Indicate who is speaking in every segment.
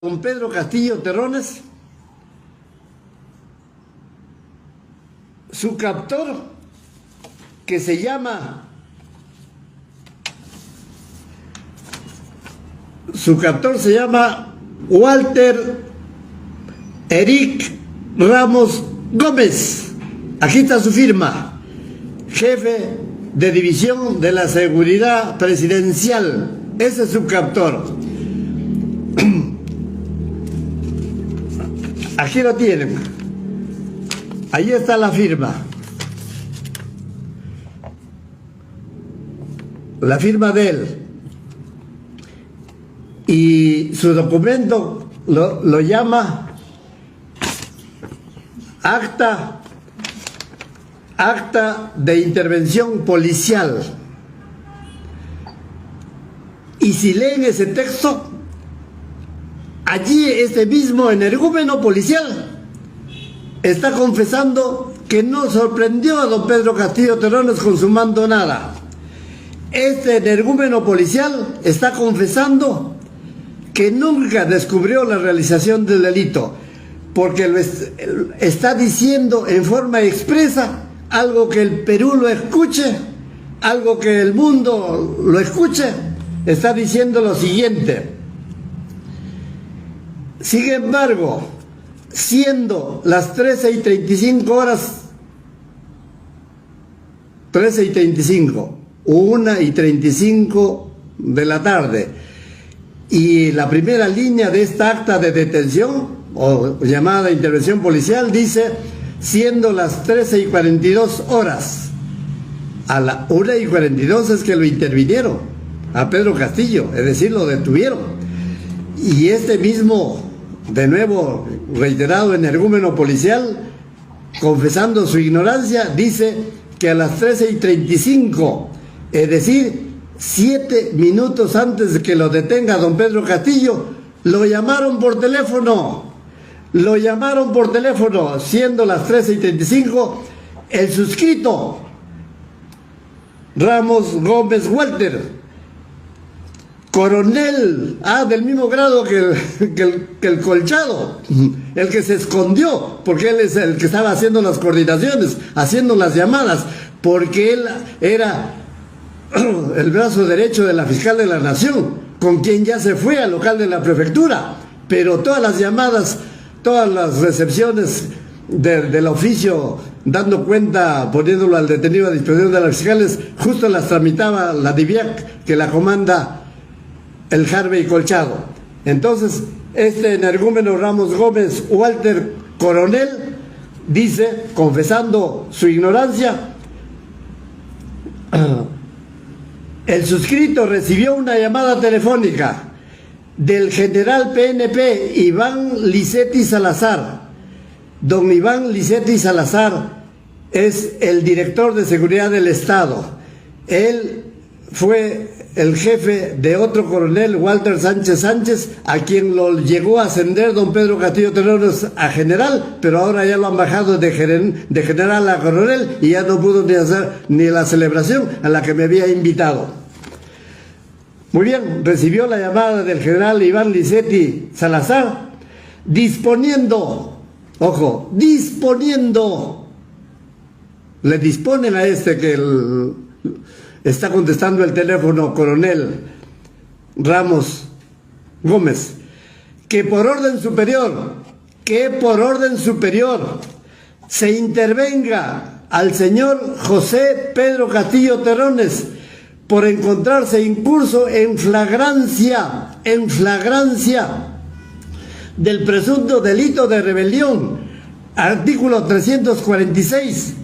Speaker 1: Don Pedro Castillo Terrones, su captor, que se llama Walter Eric Ramos Gómez. Aquí está su firma, jefe de división de la seguridad presidencial. Ese es su captor. Aquí lo tienen. Ahí está la firma. La firma de él. Y su documento lo llama acta de intervención policial. Y si leen ese texto, allí este mismo energúmeno policial está confesando que no sorprendió a don Pedro Castillo Terrones consumando nada. Este energúmeno policial está confesando que nunca descubrió la realización del delito, porque lo está diciendo en forma expresa, algo que el Perú lo escuche, algo que el mundo lo escuche. Está diciendo lo siguiente: sin embargo, siendo las 13:35 horas, 13:35, 1:35 de la tarde, y la primera línea de esta acta de detención o llamada intervención policial dice, siendo las 13:42 horas, a la 1:42 es que lo intervinieron a Pedro Castillo, es decir, lo detuvieron. Y este mismo, de nuevo reiterado energúmeno policial, confesando su ignorancia, dice que a las 13:35, es decir, 7 minutos antes de que lo detenga don Pedro Castillo, lo llamaron por teléfono. Lo llamaron por teléfono, siendo las 13:35, el suscrito Ramos Gómez Walter, coronel, del mismo grado que el Colchado, el que se escondió, porque él es el que estaba haciendo las coordinaciones, haciendo las llamadas, porque él era el brazo derecho de la fiscal de la Nación, con quien ya se fue al local de la prefectura, pero todas las llamadas, todas las recepciones del oficio, dando cuenta, poniéndolo al detenido a disposición de las fiscales, justo las tramitaba la DIVIAC, que la comanda el Harvey Colchado. Entonces, este energúmeno Ramos Gómez Walter, coronel, dice, confesando su ignorancia, el suscrito recibió una llamada telefónica del general PNP Iván Licetti Salazar. Don Iván Licetti Salazar es el director de seguridad del Estado. Él fue el jefe de otro coronel, Walter Sánchez Sánchez, a quien lo llegó a ascender don Pedro Castillo Terrones a general, pero ahora ya lo han bajado de general a coronel y ya no pudo ni hacer ni la celebración a la que me había invitado. Muy bien, recibió la llamada del general Iván Licetti Salazar, disponiendo, ojo, le disponen a este que está contestando el teléfono, coronel Ramos Gómez, que por orden superior se intervenga al señor José Pedro Castillo Terrones por encontrarse incurso en flagrancia del presunto delito de rebelión, artículo 346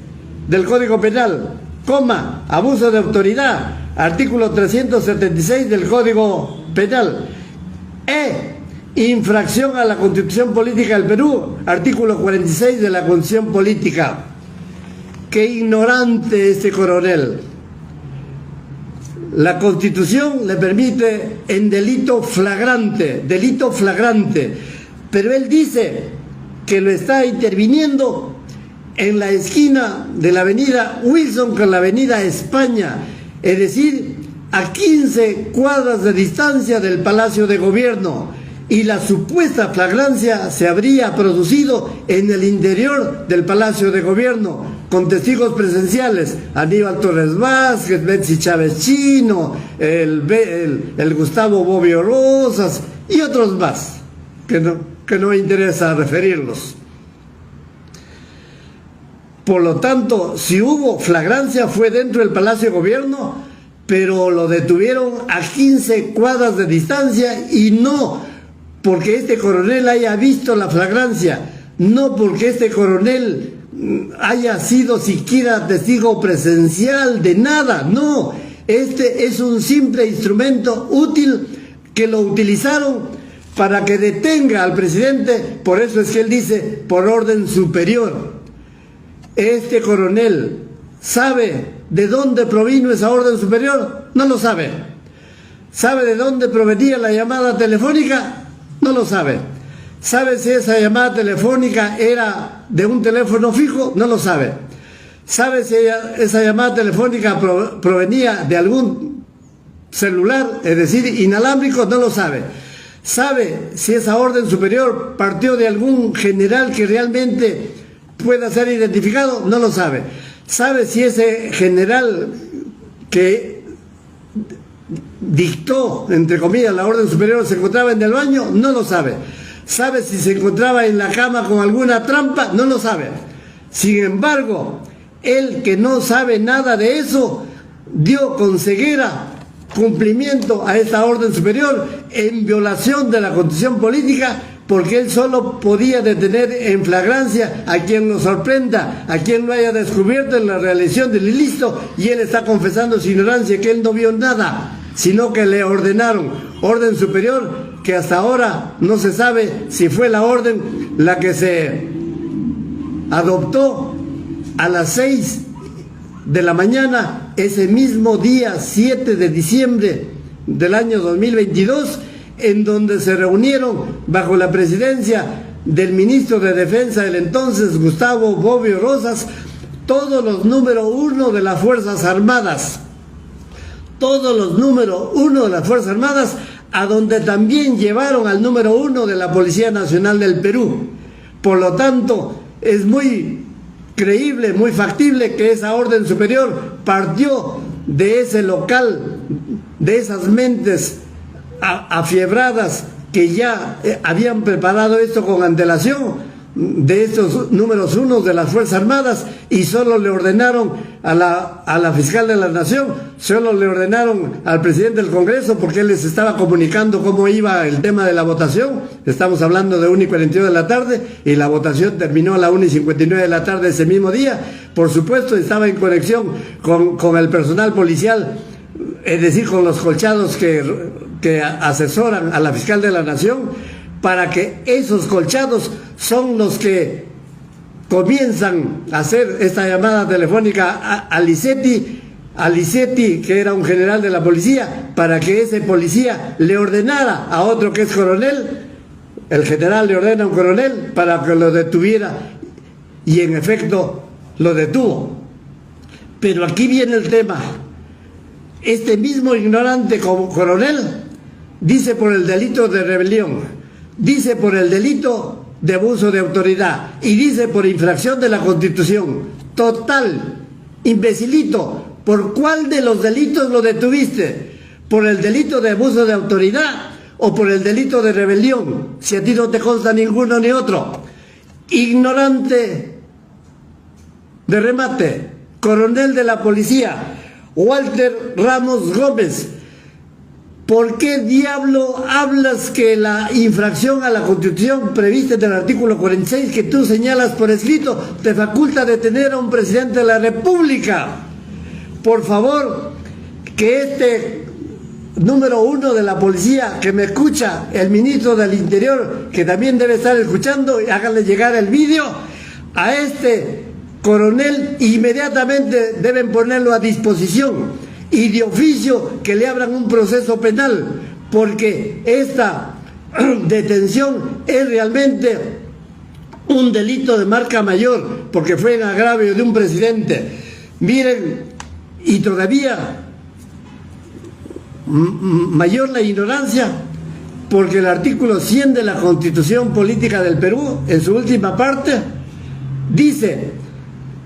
Speaker 1: del Código Penal, abuso de autoridad, artículo 376 del Código Penal, infracción a la Constitución Política del Perú, artículo 46 de la Constitución Política. Qué ignorante este coronel. La Constitución le permite en delito flagrante, pero él dice que lo está interviniendo en la esquina de la avenida Wilson con la avenida España, es decir, a 15 cuadras de distancia del Palacio de Gobierno, y la supuesta flagrancia se habría producido en el interior del Palacio de Gobierno, con testigos presenciales: Aníbal Torres Vázquez, Betsy Chávez Chino, el Gustavo Bobbio Rosas y otros más, que no me interesa referirlos. Por lo tanto, si hubo flagrancia fue dentro del Palacio de Gobierno, pero lo detuvieron a 15 cuadras de distancia, y no porque este coronel haya visto la flagrancia, no porque este coronel haya sido siquiera testigo presencial de nada, no. Este es un simple instrumento útil que lo utilizaron para que detenga al presidente. Por eso es que él dice por orden superior. Este coronel sabe de dónde provino esa orden superior, no lo sabe. ¿Sabe de dónde provenía la llamada telefónica? No lo sabe. ¿Sabe si esa llamada telefónica era de un teléfono fijo? No lo sabe. ¿Sabe si esa llamada telefónica provenía de algún celular, es decir, inalámbrico? No lo sabe. ¿Sabe si esa orden superior partió de algún general que realmente pueda ser identificado? No lo sabe. ¿Sabe si ese general que dictó, entre comillas, la orden superior se encontraba en el baño? No lo sabe. ¿Sabe si se encontraba en la cama con alguna trampa? No lo sabe. Sin embargo, él, que no sabe nada de eso, dio con ceguera cumplimiento a esta orden superior en violación de la Constitución política, porque él solo podía detener en flagrancia a quien lo sorprenda, a quien lo haya descubierto en la realización del ilícito, y él está confesando su ignorancia, que él no vio nada, sino que le ordenaron, orden superior, que hasta ahora no se sabe si fue la orden la que se adoptó a las 6 de la mañana, ese mismo día 7 de diciembre del año 2022, en donde se reunieron bajo la presidencia del ministro de Defensa del entonces, Gustavo Bobbio Rosas, todos los número 1 de las Fuerzas Armadas, todos los número 1 de las Fuerzas Armadas, a donde también llevaron al número 1 de la Policía Nacional del Perú. Por lo tanto, es muy creíble, muy factible que esa orden superior partió de ese local, de esas mentes afiebradas que ya habían preparado esto con antelación, de estos números 1 de las Fuerzas Armadas, y solo le ordenaron a la fiscal de la Nación, solo le ordenaron al presidente del Congreso, porque él les estaba comunicando cómo iba el tema de la votación. Estamos hablando de 1:42 de la tarde, y la votación terminó a la 1:59 de la tarde ese mismo día. Por supuesto, estaba en conexión con el personal policial, es decir, con los colchados que asesoran a la fiscal de la Nación, para que esos colchados son los que comienzan a hacer esta llamada telefónica a Licetti, que era un general de la policía, para que ese policía le ordenara a otro que es coronel. El general le ordena a un coronel para que lo detuviera, y en efecto lo detuvo. Pero aquí viene el tema. Este mismo ignorante coronel dice por el delito de rebelión, dice por el delito de abuso de autoridad, y dice por infracción de la Constitución. Total, imbecilito, ¿por cuál de los delitos lo detuviste? ¿Por el delito de abuso de autoridad o por el delito de rebelión? Si a ti no te consta ninguno ni otro. Ignorante de remate, coronel de la policía, Walter Ramos Gómez. ¿Por qué diablo hablas que la infracción a la Constitución prevista en el artículo 46, que tú señalas por escrito, te faculta detener a un presidente de la República? Por favor, que este número 1 de la policía, que me escucha, el ministro del Interior, que también debe estar escuchando, y háganle llegar el vídeo a este coronel, inmediatamente deben ponerlo a disposición, y de oficio que le abran un proceso penal, porque esta detención es realmente un delito de marca mayor, porque fue en agravio de un presidente. Miren, y todavía mayor la ignorancia, porque el artículo 100 de la Constitución Política del Perú, en su última parte, dice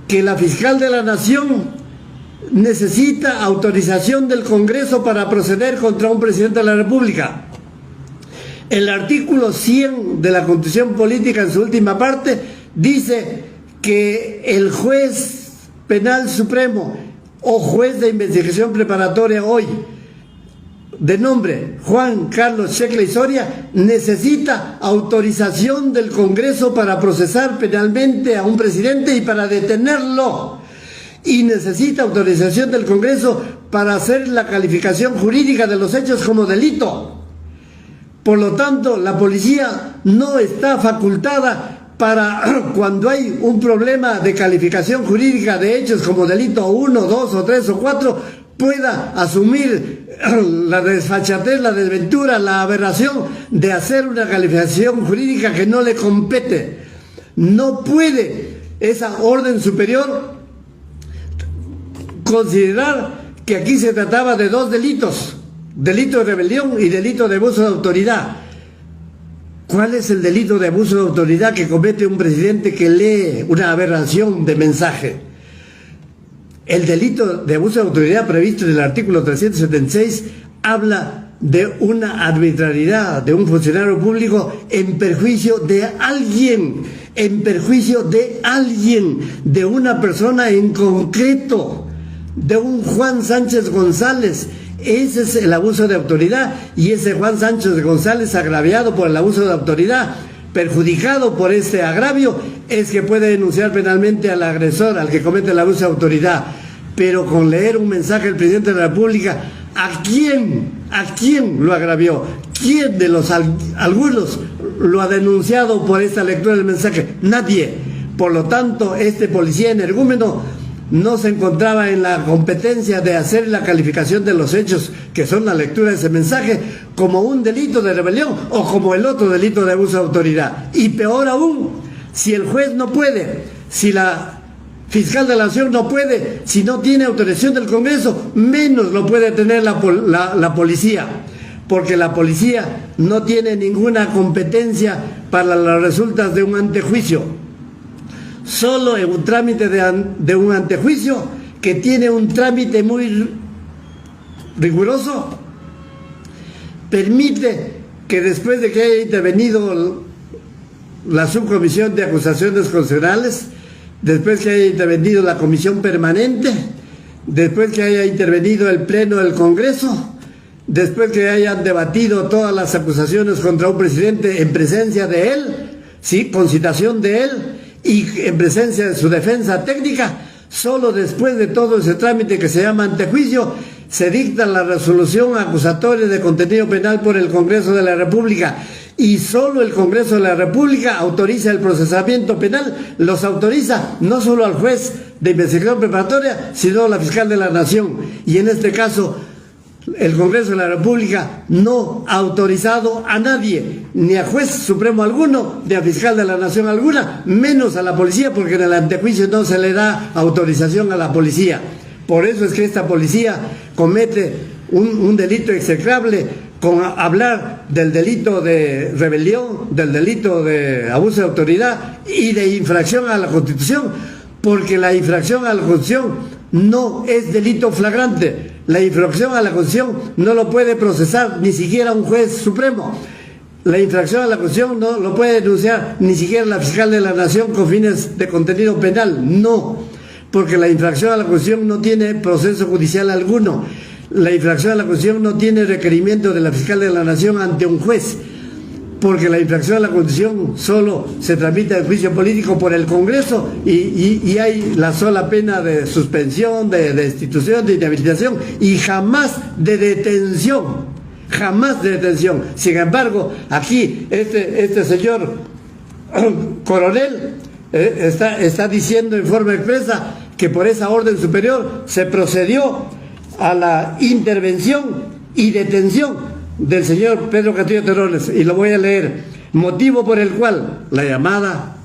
Speaker 1: que la fiscal de la Nación necesita autorización del Congreso para proceder contra un presidente de la República. El artículo 100 de la Constitución Política, en su última parte, dice que el juez penal supremo o juez de investigación preparatoria hoy, de nombre Juan Carlos Sheckler Soria, necesita autorización del Congreso para procesar penalmente a un presidente y para detenerlo. Y necesita autorización del Congreso para hacer la calificación jurídica de los hechos como delito. Por lo tanto, la policía no está facultada para, cuando hay un problema de calificación jurídica de hechos como delito 1, 2 o 3 o 4, pueda asumir la desfachatez, la desventura, la aberración de hacer una calificación jurídica que no le compete. No puede esa orden superior considerar que aquí se trataba de dos delitos, delito de rebelión y delito de abuso de autoridad. ¿Cuál es el delito de abuso de autoridad que comete un presidente que lee una aberración de mensaje? El delito de abuso de autoridad previsto en el artículo 376 habla de una arbitrariedad de un funcionario público en perjuicio de alguien, de una persona en concreto, de un Juan Sánchez González. Ese es el abuso de autoridad, y ese Juan Sánchez González, agraviado por el abuso de autoridad, perjudicado por este agravio, es que puede denunciar penalmente al agresor, al que comete el abuso de autoridad. Pero con leer un mensaje del presidente de la República, ¿a quién lo agravió? ¿Quién de los algunos lo ha denunciado por esta lectura del mensaje? Nadie. Por lo tanto, este policía energúmeno no se encontraba en la competencia de hacer la calificación de los hechos, que son la lectura de ese mensaje, como un delito de rebelión o como el otro delito de abuso de autoridad. Y peor aún, si el juez no puede, si la fiscal de la Nación no puede, si no tiene autorización del Congreso, menos lo puede tener la policía, porque la policía no tiene ninguna competencia para las resultas de un antejuicio. Solo en un trámite de un antejuicio, que tiene un trámite muy riguroso, permite que después de que haya intervenido la subcomisión de acusaciones constitucionales, después que haya intervenido la comisión permanente, después que haya intervenido el pleno del Congreso, después que hayan debatido todas las acusaciones contra un presidente en presencia de él, sí, con citación de él, y en presencia de su defensa técnica, solo después de todo ese trámite que se llama antejuicio, se dicta la resolución acusatoria de contenido penal por el Congreso de la República, y solo el Congreso de la República autoriza el procesamiento penal. Los autoriza no solo al juez de investigación preparatoria, sino a la fiscal de la Nación, y en este caso el Congreso de la República no ha autorizado a nadie, ni a juez supremo alguno, ni a fiscal de la Nación alguna, menos a la policía, porque en el antejuicio no se le da autorización a la policía. Por eso es que esta policía comete un delito execrable con hablar del delito de rebelión, del delito de abuso de autoridad y de infracción a la Constitución, porque la infracción a la Constitución no es delito flagrante. La infracción a la Constitución no lo puede procesar ni siquiera un juez supremo. La infracción a la Constitución no lo puede denunciar ni siquiera la fiscal de la Nación con fines de contenido penal. No, porque la infracción a la Constitución no tiene proceso judicial alguno. La infracción a la Constitución no tiene requerimiento de la fiscal de la Nación ante un juez, porque la infracción a la Constitución solo se tramita en juicio político por el Congreso, y hay la sola pena de suspensión, de destitución, de inhabilitación, y jamás de detención, jamás de detención. Sin embargo, aquí este señor coronel está diciendo en forma expresa que por esa orden superior se procedió a la intervención y detención del señor Pedro Castillo Terrones, y lo voy a leer: motivo por el cual la llamada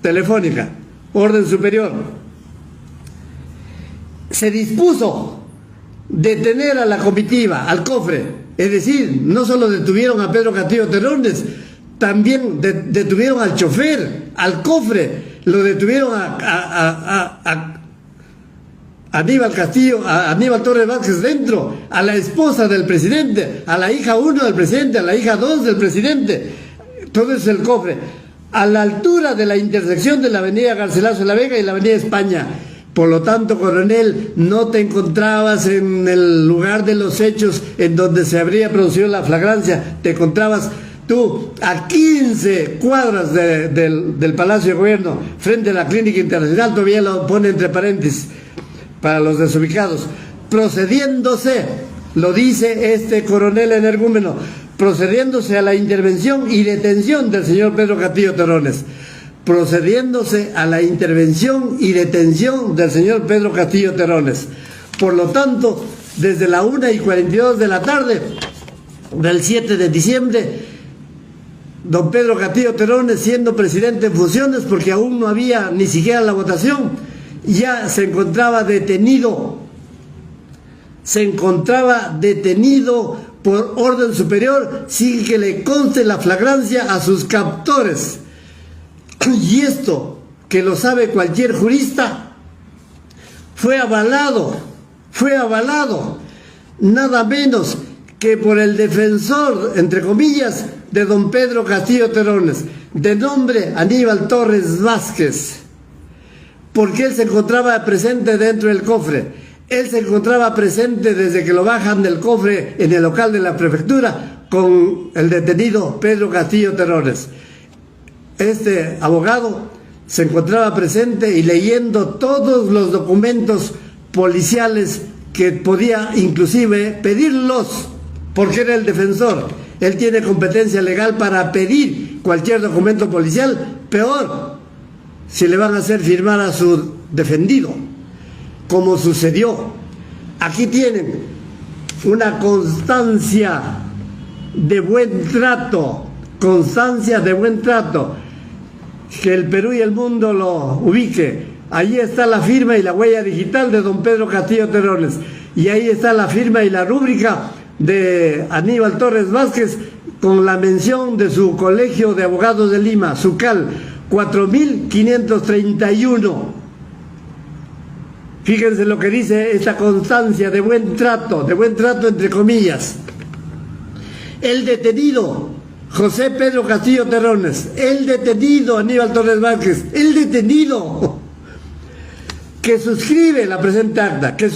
Speaker 1: telefónica, orden superior, se dispuso detener a la comitiva, al cofre Es decir, no solo detuvieron a Pedro Castillo Terrones, también detuvieron al chofer, al cofre, lo detuvieron a Aníbal Castillo, a Aníbal Torres Vázquez dentro, a la esposa del presidente, a la hija 1 del presidente, a la hija 2 del presidente. Todo es el cofre. A la altura de la intersección de la avenida Garcilaso de la Vega y la avenida España. Por lo tanto, coronel, no te encontrabas en el lugar de los hechos en donde se habría producido la flagrancia. Te encontrabas tú a 15 cuadras del Palacio de Gobierno, frente a la Clínica Internacional. Todavía lo pone entre paréntesis para los desubicados. Procediéndose, lo dice este coronel energúmeno, procediéndose a la intervención y detención del señor Pedro Castillo Terrones. Procediéndose a la intervención y detención del señor Pedro Castillo Terrones. Por lo tanto, desde la 1:42 de la tarde del 7 de diciembre, don Pedro Castillo Terrones, siendo presidente en funciones, porque aún no había ni siquiera la votación, ya se encontraba detenido. Se encontraba detenido por orden superior sin que le conste la flagrancia a sus captores. Y esto, que lo sabe cualquier jurista, fue avalado nada menos que por el defensor, entre comillas, de don Pedro Castillo Terrones, de nombre Aníbal Torres Vázquez, porque él se encontraba presente dentro del cofre. Él se encontraba presente desde que lo bajan del cofre en el local de la prefectura con el detenido Pedro Castillo Terrones. Este abogado se encontraba presente y leyendo todos los documentos policiales que podía inclusive pedirlos, porque era el defensor. Él tiene competencia legal para pedir cualquier documento policial, peor si le van a hacer firmar a su defendido, como sucedió. Aquí tienen una constancia de buen trato, que el Perú y el mundo lo ubique. Allí está la firma y la huella digital de don Pedro Castillo Terrones, y ahí está la firma y la rúbrica de Aníbal Torres Vázquez con la mención de su Colegio de Abogados de Lima, SUCAL 4531. Fíjense lo que dice esta constancia de buen trato entre comillas. El detenido José Pedro Castillo Terrones, el detenido Aníbal Torres Vázquez, el detenido que suscribe la presente acta, que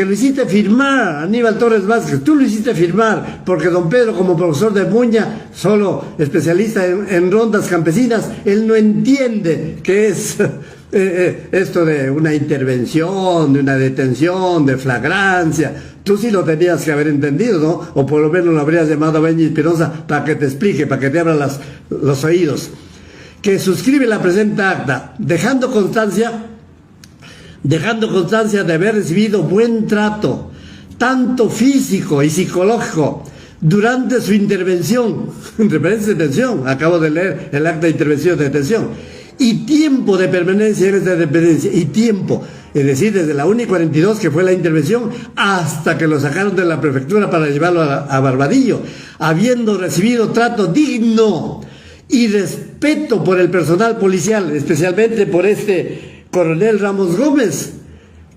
Speaker 1: lo hiciste firmar, Aníbal Torres Vázquez, tú lo hiciste firmar, porque don Pedro, como profesor de Muña, solo especialista en rondas campesinas, él no entiende qué es esto de una intervención, de una detención, de flagrancia. Tú sí lo tenías que haber entendido, ¿no? O por lo menos lo habrías llamado a Benji Espinosa para que te explique, para que te abra los oídos. Que suscribe la presente acta, dejando constancia de haber recibido buen trato, tanto físico y psicológico, durante su intervención, entre paréntesis detención, acabo de leer el acta de intervención de detención, y tiempo de permanencia en esta dependencia, y tiempo, es decir, desde la 1:42 que fue la intervención hasta que lo sacaron de la prefectura para llevarlo a Barbadillo, habiendo recibido trato digno y respeto por el personal policial, especialmente por este coronel Ramos Gómez,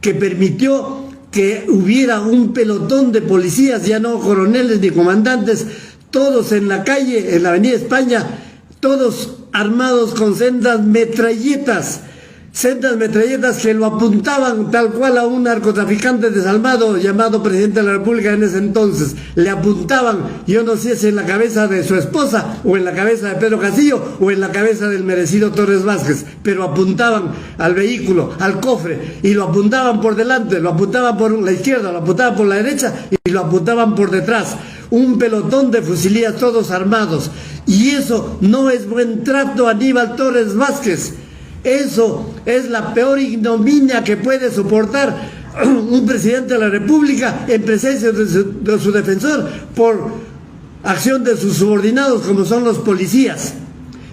Speaker 1: que permitió que hubiera un pelotón de policías, ya no coroneles ni comandantes, todos en la calle, en la avenida España, todos armados con sendas metralletas que lo apuntaban tal cual a un narcotraficante desalmado llamado presidente de la República en ese entonces. Le apuntaban, yo no sé si en la cabeza de su esposa o en la cabeza de Pedro Castillo o en la cabeza del merecido Torres Vázquez, pero apuntaban al vehículo, al cofre, y lo apuntaban por delante, lo apuntaban por la izquierda, lo apuntaban por la derecha y lo apuntaban por detrás. Un pelotón de fusilías todos armados. Y eso no es buen trato, Aníbal Torres Vázquez. Eso es la peor ignominia que puede soportar un presidente de la República en presencia de su defensor por acción de sus subordinados, como son los policías.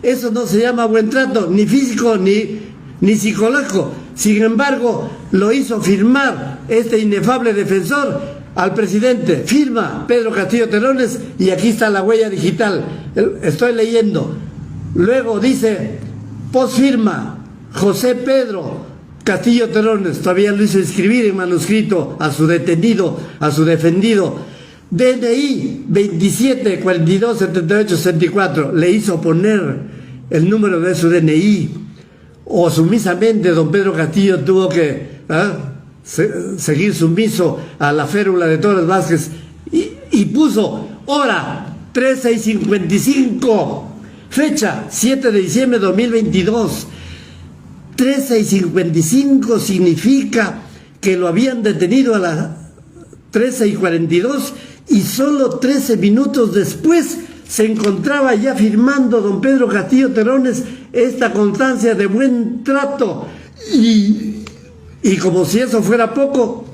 Speaker 1: Eso no se llama buen trato, ni físico ni psicológico. Sin embargo, lo hizo firmar este inefable defensor al presidente, firma Pedro Castillo Terrones, y aquí está la huella digital, estoy leyendo. Luego dice, posfirma José Pedro Castillo Terrones, todavía lo hizo escribir en manuscrito a su detenido, a su defendido. DNI 27 42 78 64, le hizo poner el número de su DNI, o sumisamente don Pedro Castillo tuvo que seguir sumiso a la férula de Torres Vázquez y puso hora 13:55, fecha 7 de diciembre de 2022. 13:55 significa que lo habían detenido a las 13:42 y solo 13 minutos después se encontraba ya firmando don Pedro Castillo Terrones esta constancia de buen trato, y como si eso fuera poco,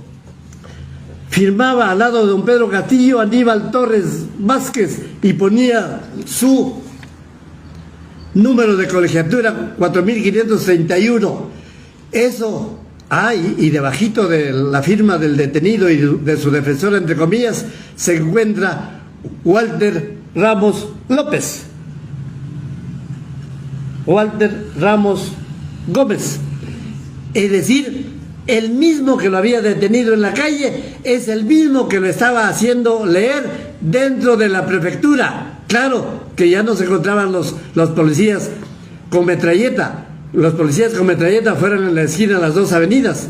Speaker 1: firmaba al lado de don Pedro Castillo Aníbal Torres Vázquez y ponía su número de colegiatura 4531. Eso hay, y debajito de la firma del detenido y de su defensor, entre comillas, se encuentra Walter Ramos López, Walter Ramos Gómez, es decir, el mismo que lo había detenido en la calle es el mismo que lo estaba haciendo leer dentro de la prefectura. Claro que ya no se encontraban los policías con metralleta. Los policías con metralleta fueron en la esquina de las dos avenidas,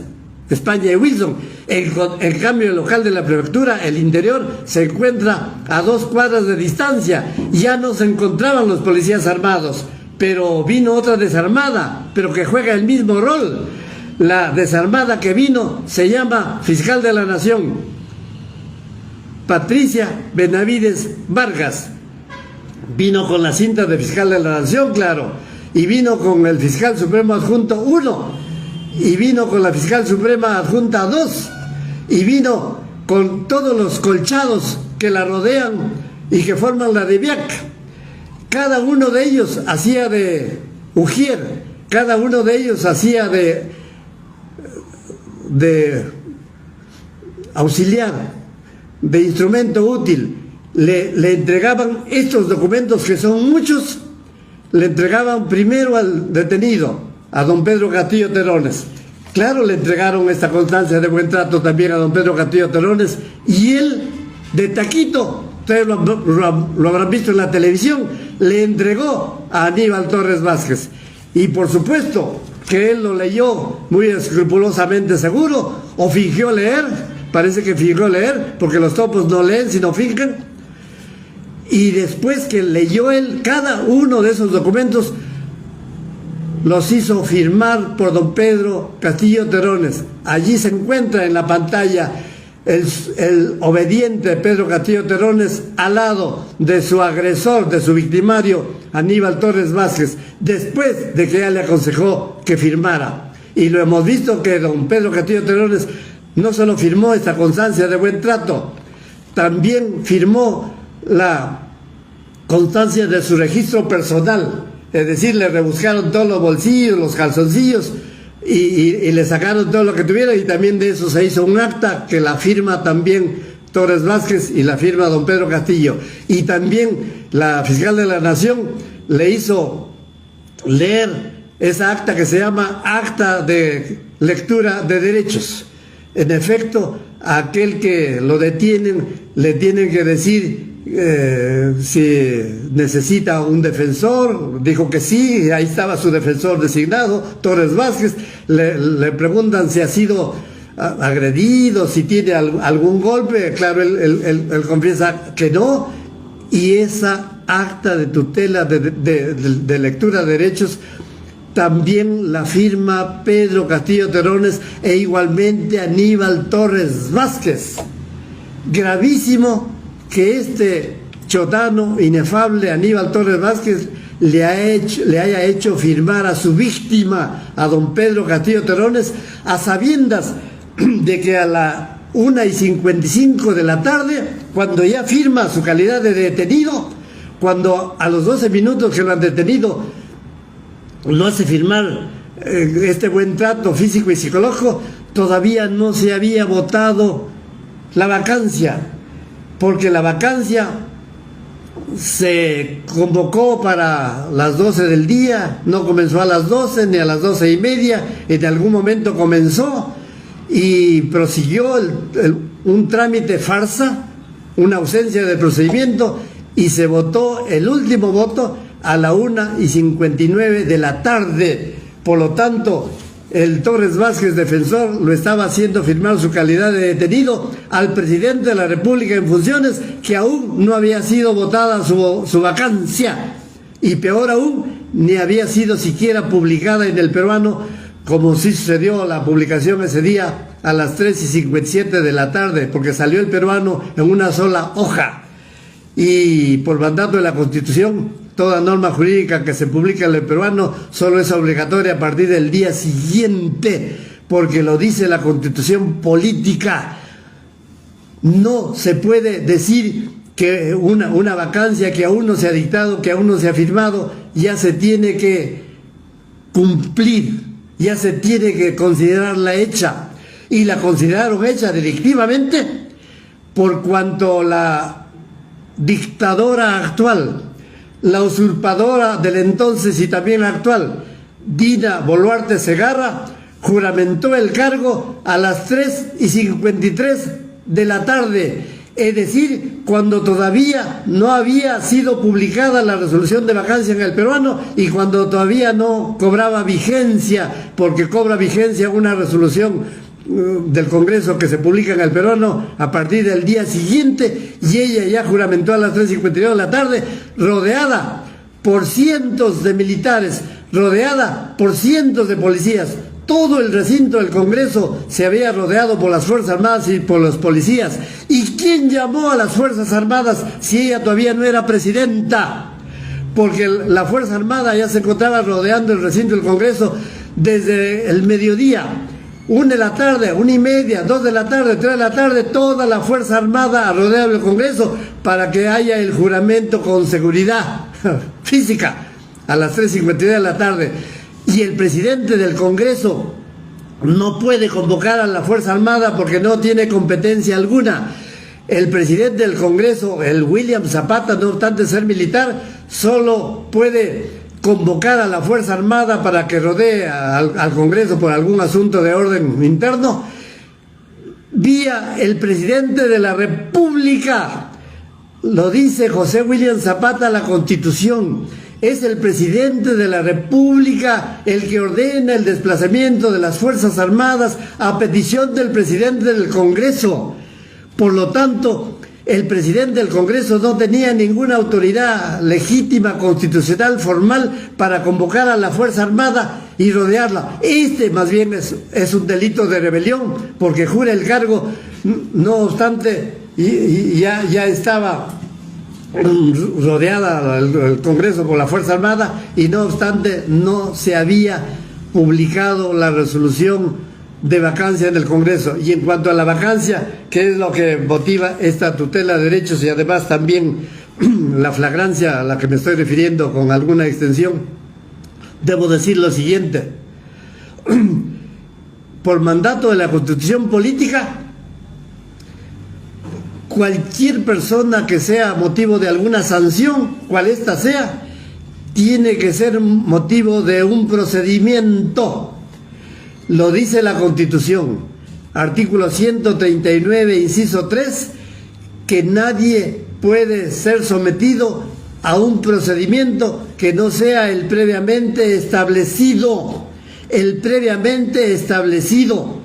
Speaker 1: España y Wilson. En cambio, el local de la prefectura, el interior, se encuentra a 2 cuadras de distancia. Ya no se encontraban los policías armados, pero vino otra desarmada, pero que juega el mismo rol. La desarmada que vino se llama Fiscal de la Nación, Patricia Benavides Vargas. Vino con la cinta de Fiscal de la Nación, claro, y vino con el Fiscal Supremo Adjunto 1, y vino con la Fiscal Suprema Adjunta 2, y vino con todos los colchados que la rodean y que forman la DIVIAC. Cada uno de ellos hacía de ujier, cada uno de ellos hacía de auxiliar, de instrumento útil. Le entregaban estos documentos, que son muchos, le entregaban primero al detenido, a don Pedro Castillo Terrones. Claro, le entregaron esta constancia de buen trato también a don Pedro Castillo Terrones, y él, de taquito, ustedes lo habrán visto en la televisión, le entregó a Aníbal Torres Vázquez. Y por supuesto que él lo leyó muy escrupulosamente, seguro, o fingió leer. Parece que fingió leer, porque los topos no leen sino fingen. Y después que leyó él cada uno de esos documentos, los hizo firmar por don Pedro Castillo Terrones. Allí se encuentra en la pantalla el obediente Pedro Castillo Terrones al lado de su agresor, de su victimario, Aníbal Torres Vázquez, después de que ella le aconsejó que firmara. Y lo hemos visto que don Pedro Castillo Terrones no solo firmó esta constancia de buen trato, también firmó la constancia de su registro personal, es decir, le rebuscaron todos los bolsillos, los calzoncillos, y le sacaron todo lo que tuviera, y también de eso se hizo un acta que la firma también Torres Vázquez y la firma don Pedro Castillo. Y también la Fiscal de la Nación le hizo leer esa acta que se llama Acta de Lectura de Derechos. En efecto, a aquel que lo detienen le tienen que decir si necesita un defensor. Dijo que sí, ahí estaba su defensor designado, Torres Vázquez. Le preguntan si ha sido agredido, si tiene algún golpe. Claro, él confiesa que no, y esa acta de tutela de lectura de derechos también la firma Pedro Castillo Terrones, e igualmente Aníbal Torres Vázquez. Gravísimo que este chotano inefable Aníbal Torres Vázquez le haya hecho firmar a su víctima, a don Pedro Castillo Terrones, a sabiendas de que a la 1:55 de la tarde, cuando ya firma su calidad de detenido, cuando a los 12 minutos que lo han detenido lo hace firmar este buen trato físico y psicológico, todavía no se había votado la vacancia, porque la vacancia se convocó para las 12 del día, no comenzó a las 12 ni a las 12:30, en algún momento comenzó y prosiguió un trámite farsa, una ausencia de procedimiento, y se votó el último voto a la 1:59 de la tarde. Por lo tanto, el Torres Vázquez, defensor, lo estaba haciendo firmar su calidad de detenido al presidente de la República en funciones, que aún no había sido votada su vacancia, y peor aún, ni había sido siquiera publicada en El Peruano, como sí sucedió la publicación ese día a las 3:57 de la tarde, porque salió El Peruano en una sola hoja. Y por mandato de la Constitución, toda norma jurídica que se publica en El Peruano solo es obligatoria a partir del día siguiente, porque lo dice la Constitución política. No se puede decir que una vacancia que aún no se ha dictado, que aún no se ha firmado, ya se tiene que cumplir, ya se tiene que considerarla hecha. Y la consideraron hecha delictivamente por cuanto la dictadora actual, la usurpadora del entonces y también actual, Dina Boluarte Segarra, juramentó el cargo a las 3:53 de la tarde, es decir, cuando todavía no había sido publicada la resolución de vacancia en El Peruano y cuando todavía no cobraba vigencia, porque cobra vigencia una resolución del Congreso que se publica en El Peruano a partir del día siguiente, y ella ya juramentó a las 3:52 de la tarde, rodeada por cientos de militares, rodeada por cientos de policías. Todo el recinto del Congreso se había rodeado por las Fuerzas Armadas y por los policías. ¿Y quién llamó a las Fuerzas Armadas si ella todavía no era presidenta? Porque la Fuerza Armada ya se encontraba rodeando el recinto del Congreso desde el mediodía. 1 de la tarde, 1:30, 2 de la tarde, 3 de la tarde, toda la Fuerza Armada rodeaba el Congreso para que haya el juramento con seguridad física a las 3:52 de la tarde. Y el presidente del Congreso no puede convocar a la Fuerza Armada porque no tiene competencia alguna. El presidente del Congreso, el William Zapata, no obstante ser militar, solo puede convocar a la Fuerza Armada para que rodee al Congreso por algún asunto de orden interno, vía el presidente de la República. Lo dice José William Zapata, la Constitución. Es el presidente de la República el que ordena el desplazamiento de las Fuerzas Armadas a petición del presidente del Congreso. Por lo tanto, el presidente del Congreso no tenía ninguna autoridad legítima, constitucional, formal para convocar a la Fuerza Armada y rodearla. Más bien es un delito de rebelión, porque jura el cargo, no obstante, ya estaba rodeada el Congreso por la Fuerza Armada, y no obstante no se había publicado la resolución de vacancia en el Congreso. Y en cuanto a la vacancia, que es lo que motiva esta tutela de derechos y además también la flagrancia a la que me estoy refiriendo con alguna extensión, debo decir lo siguiente. Por mandato de la Constitución política, cualquier persona que sea motivo de alguna sanción, cual ésta sea, tiene que ser motivo de un procedimiento. Lo dice la Constitución, artículo 139, inciso 3, que nadie puede ser sometido a un procedimiento que no sea el previamente establecido. El previamente establecido.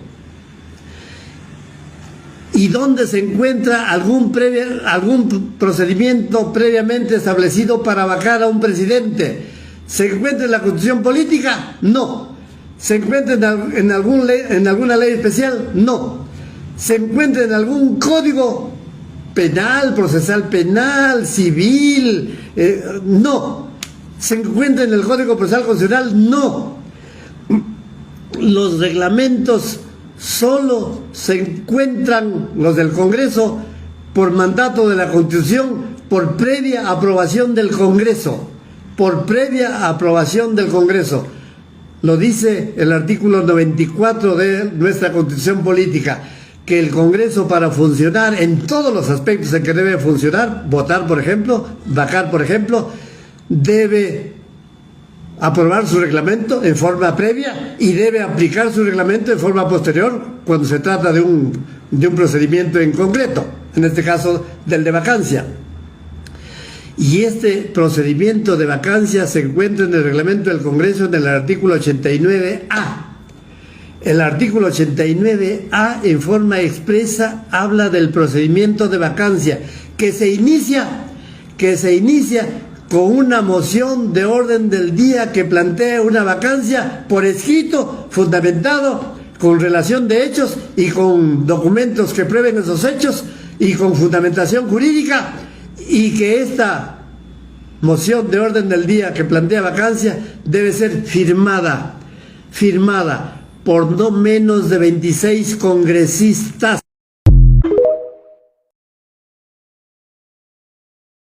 Speaker 1: ¿Y dónde se encuentra algún procedimiento previamente establecido para vacar a un presidente? ¿Se encuentra en la Constitución política? No. ¿Se encuentra en alguna ley especial? No. ¿Se encuentra en algún código penal, procesal penal, civil? No. ¿Se encuentra en el Código Procesal Constitucional? No. Los reglamentos solo se encuentran, los del Congreso, por mandato de la Constitución, por previa aprobación del Congreso. Por previa aprobación del Congreso. Lo dice el artículo 94 de nuestra Constitución política. que el Congreso, para funcionar en todos los aspectos en que debe funcionar, votar por ejemplo, vacar por ejemplo, debe aprobar su reglamento en forma previa y debe aplicar su reglamento en forma posterior cuando se trata de un procedimiento en concreto, en este caso del de vacancia. Y este procedimiento de vacancia se encuentra en el reglamento del Congreso en el artículo 89A. El artículo 89A en forma expresa habla del procedimiento de vacancia que se inicia con una moción de orden del día que plantea una vacancia por escrito, fundamentado, con relación de hechos y con documentos que prueben esos hechos y con fundamentación jurídica, y que esta moción de orden del día que plantea vacancia debe ser firmada por no menos de 26 congresistas.